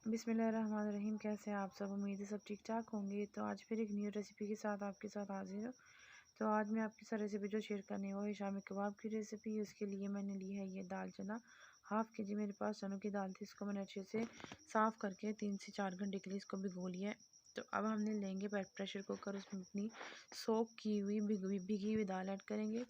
बिस्मिल्लाहिर्रहमानिर्रहीम। कैसे हैं आप सब? उम्मीद है सब ठीक ठाक होंगे। तो आज फिर एक न्यू रेसिपी के साथ आपके साथ हाजिर हूँ। तो आज मैं आपके साथ रेसिपी जो शेयर करनी वो है शामी कबाब की रेसिपी। उसके लिए मैंने ली है ये दाल चना। हाफ़ के जी मेरे पास चनों की दाल थी। इसको मैंने अच्छे से साफ़ करके 3 से 4 घंटे के लिए इसको भिगो लिया है। तो अब हमने लेंगे प्रेशर कुकर, उसमें अपनी सोक की हुई भिगी हुई दाल ऐड करेंगे।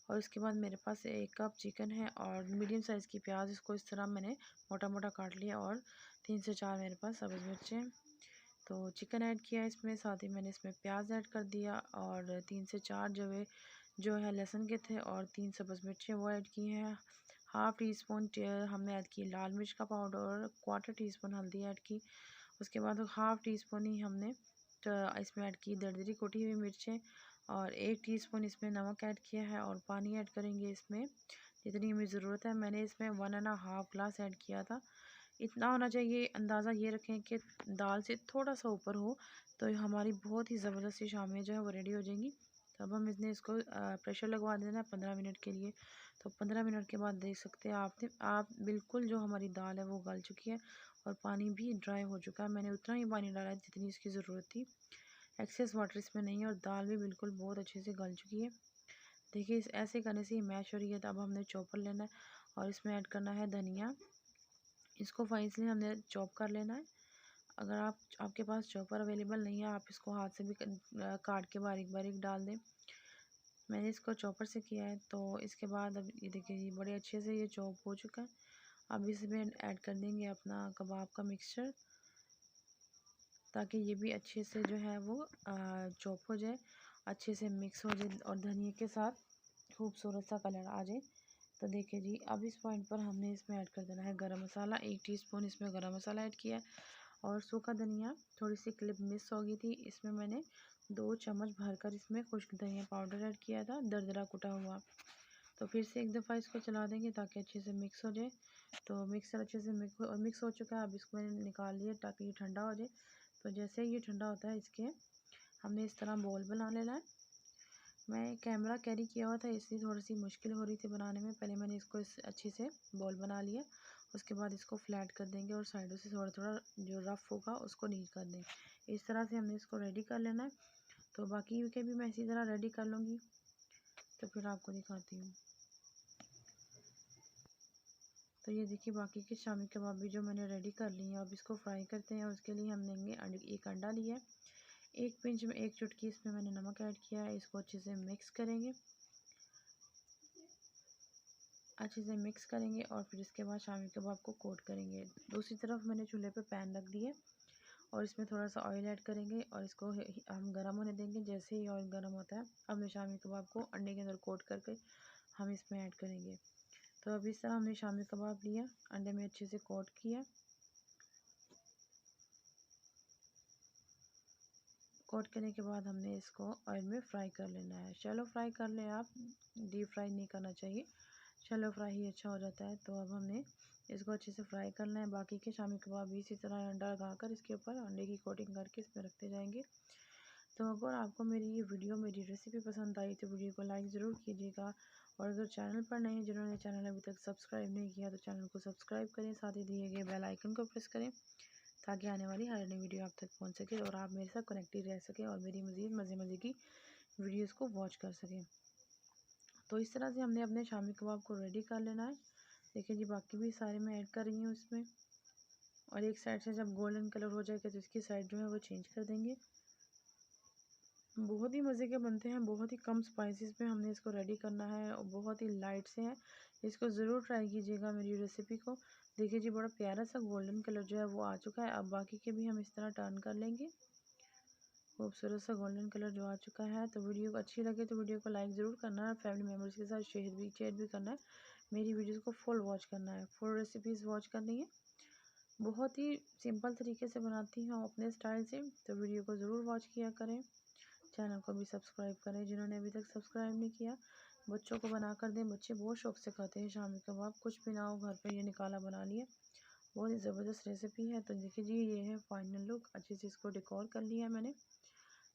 और उसके बाद मेरे पास 1 कप चिकन है और मीडियम साइज़ की प्याज, इसको इस तरह मैंने मोटा मोटा काट लिया। और 3 से 4 मेरे पास सब्ज़ मिर्चें हैं। तो चिकन ऐड किया इसमें, साथ ही मैंने इसमें प्याज ऐड कर दिया और 3 से 4 जो है लहसुन के थे और 3 सब्ज़ मिर्चें वो ऐड की हैं। हाफ़ टी स्पून हमने ऐड की लाल मिर्च का पाउडर और क्वार्टर टी स्पून हल्दी ऐड की। उसके बाद हाफ़ टी स्पून ही हमने इसमें ऐड की दरदरी कुटी हुई मिर्चें और 1 टीस्पून इसमें नमक ऐड किया है और पानी ऐड करेंगे इसमें जितनी हमें ज़रूरत है। मैंने इसमें 1 एंड हाफ़ ग्लास ऐड किया था। इतना होना चाहिए, अंदाज़ा ये रखें कि दाल से थोड़ा सा ऊपर हो, तो हमारी बहुत ही ज़बरदस्त सी शामें जो है वो रेडी हो जाएंगी। तो अब हम इसने इसको प्रेशर लगवा देना है 15 मिनट के लिए। तो 15 मिनट के बाद देख सकते हैं आप बिल्कुल जो हमारी दाल है वो गल चुकी है और पानी भी ड्राई हो चुका है। मैंने उतना ही पानी डाला है जितनी इसकी ज़रूरत थी। एक्सेस वाटर इसमें नहीं है और दाल भी बिल्कुल बहुत अच्छे से गल चुकी है। देखिए इस ऐसे करने से ही मैश हो रही है। तो अब हमने चॉपर लेना है और इसमें ऐड करना है धनिया। इसको फाइनली हमने चॉप कर लेना है। अगर आपके पास चॉपर अवेलेबल नहीं है, आप इसको हाथ से भी काट के बारीक बारीक डाल दें। मैंने इसको चॉपर से किया है। तो इसके बाद अब ये देखिए ये बड़े अच्छे से ये चॉप हो चुका है। अब इसमें ऐड कर देंगे अपना कबाब का मिक्सचर, ताकि ये भी अच्छे से जो है वो चॉप हो जाए, अच्छे से मिक्स हो जाए और धनिया के साथ खूबसूरत सा कलर आ जाए। तो देखिए जी, अब इस पॉइंट पर हमने इसमें ऐड कर देना है गरम मसाला। 1 टीस्पून इसमें गरम मसाला ऐड किया है और सूखा धनिया, थोड़ी सी क्लिप मिस हो गई थी, इसमें मैंने 2 चम्मच भरकर इसमें खुश्क धनिया पाउडर ऐड किया था, दरदरा कुटा हुआ। तो फिर से एक दफ़ा इसको चला देंगे ताकि अच्छे से मिक्स हो जाए। तो मिक्सर अच्छे से मिक्स हो चुका है। अब इसको मैंने निकाल लिया ताकि ये ठंडा हो जाए। तो जैसे ही ये ठंडा होता है, इसके हमने इस तरह बॉल बना लेना है। मैं कैमरा कैरी किया हुआ था इसलिए थोड़ी सी मुश्किल हो रही थी बनाने में। पहले मैंने इसको अच्छे से बॉल बना लिया। उसके बाद इसको फ्लैट कर देंगे और साइडों से थोड़ा थोड़ा जो रफ़ होगा उसको नीट कर देंगे। इस तरह से हमने इसको रेडी कर लेना है। तो बाकी के भी मैं इसी तरह रेडी कर लूँगी। तो फिर आपको दिखाती हूँ। तो ये देखिए बाकी के शामी कबाब भी जो मैंने रेडी कर लिए हैं। अब इसको फ्राई करते हैं। उसके लिए हम लेंगे एक अंडा लिया है। 1 पिंच में 1 चुटकी इसमें मैंने नमक ऐड किया है। इसको अच्छे से मिक्स करेंगे, अच्छे से मिक्स करेंगे और फिर इसके बाद शामी कबाब को कोट करेंगे। दूसरी तरफ मैंने चूल्हे पे पैन रख दिया और इसमें थोड़ा सा ऑयल ऐड करेंगे और इसको हम गर्म होने देंगे। जैसे ही ऑयल गर्म होता है, अब मैं शामी कबाब को अंडे के अंदर कोट करके हम इसमें ऐड करेंगे। तो अब इस तरह हमने शामी कबाब लिया, अंडे में अच्छे से कोट किया। कोट करने के बाद हमने इसको ऑयल में फ्राई कर लेना है। शैलो फ्राई कर लें आप, डीप फ्राई नहीं करना चाहिए, शैलो फ्राई ही अच्छा हो जाता है। तो अब हमने इसको अच्छे से फ्राई करना है। बाकी के शामी कबाब भी इसी तरह अंडा लगाकर इसके ऊपर अंडे की कोटिंग करके इसमें रखते जाएंगे। तो अगर आपको मेरी ये वीडियो, मेरी रेसिपी पसंद आई तो वीडियो को लाइक ज़रूर कीजिएगा। और अगर चैनल पर नए हैं, जिन्होंने चैनल अभी तक सब्सक्राइब नहीं किया, तो चैनल को सब्सक्राइब करें, साथ ही दिए गए बेल आइकन को प्रेस करें ताकि आने वाली हर नई वीडियो आप तक पहुंच सके और आप मेरे साथ कनेक्टेड रह सकें और मेरी मज़ीद मज़े मज़े की वीडियोस को वॉच कर सकें। तो इस तरह से हमने अपने शामी कबाब को रेडी कर लेना है। देखिए जी बाकी भी सारे मैं ऐड कर रही हूँ इसमें। और एक साइड से जब गोल्डन कलर हो जाएगा तो इसकी साइड जो है वो चेंज कर देंगे। बहुत ही मज़े के बनते हैं, बहुत ही कम स्पाइसेस में हमने इसको रेडी करना है और बहुत ही लाइट से हैं। इसको ज़रूर ट्राई कीजिएगा मेरी रेसिपी को। देखिए जी बड़ा प्यारा सा गोल्डन कलर जो है वो आ चुका है। अब बाकी के भी हम इस तरह टर्न कर लेंगे। खूबसूरत सा गोल्डन कलर जो आ चुका है। तो वीडियो को अच्छी लगे तो वीडियो को लाइक ज़रूर करना है, फैमिली मेम्बर्स के साथ शेयर भी करना है। मेरी वीडियोस को फुल वॉच करना है, फुल रेसिपीज़ वॉच करनी है। बहुत ही सिंपल तरीके से बनाती हूँ अपने स्टाइल से। तो वीडियो को ज़रूर वॉच किया करें, चैनल को भी सब्सक्राइब करें जिन्होंने अभी तक सब्सक्राइब नहीं किया। बच्चों को बना कर दें, बच्चे बहुत शौक से खाते हैं शामी कबाब। कुछ भी ना हो घर पर ये निकाला बना लिया। बहुत ही ज़बरदस्त रेसिपी है। तो देखिए जी ये है फाइनल लुक, अच्छे से इसको डेकोर कर लिया है मैंने।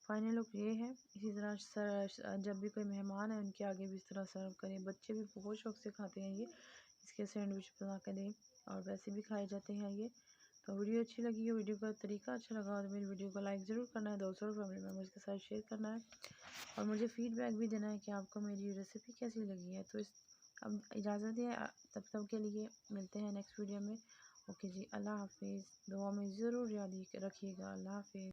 फाइनल लुक ये है। इसी तरह जब भी कोई मेहमान है उनके आगे भी इस तरह सर्व करें। बच्चे भी बहुत शौक से खाते हैं ये। इसके सैंडविच बना कर दें और वैसे भी खाए जाते हैं ये। तो वीडियो अच्छी लगी हो, वीडियो का तरीका अच्छा लगा हो तो मेरी वीडियो को लाइक ज़रूर करना है, दोस्तों और फैमिली मेम्बर्स के साथ शेयर करना है और मुझे फ़ीडबैक भी देना है कि आपको मेरी रेसिपी कैसी लगी है। तो अब इजाज़त है, तब तक के लिए मिलते हैं नेक्स्ट वीडियो में। ओके जी, अल्लाह हाफिज़। दुआ में ज़रूर याद रखिएगा। अल्लाह हाफिज़।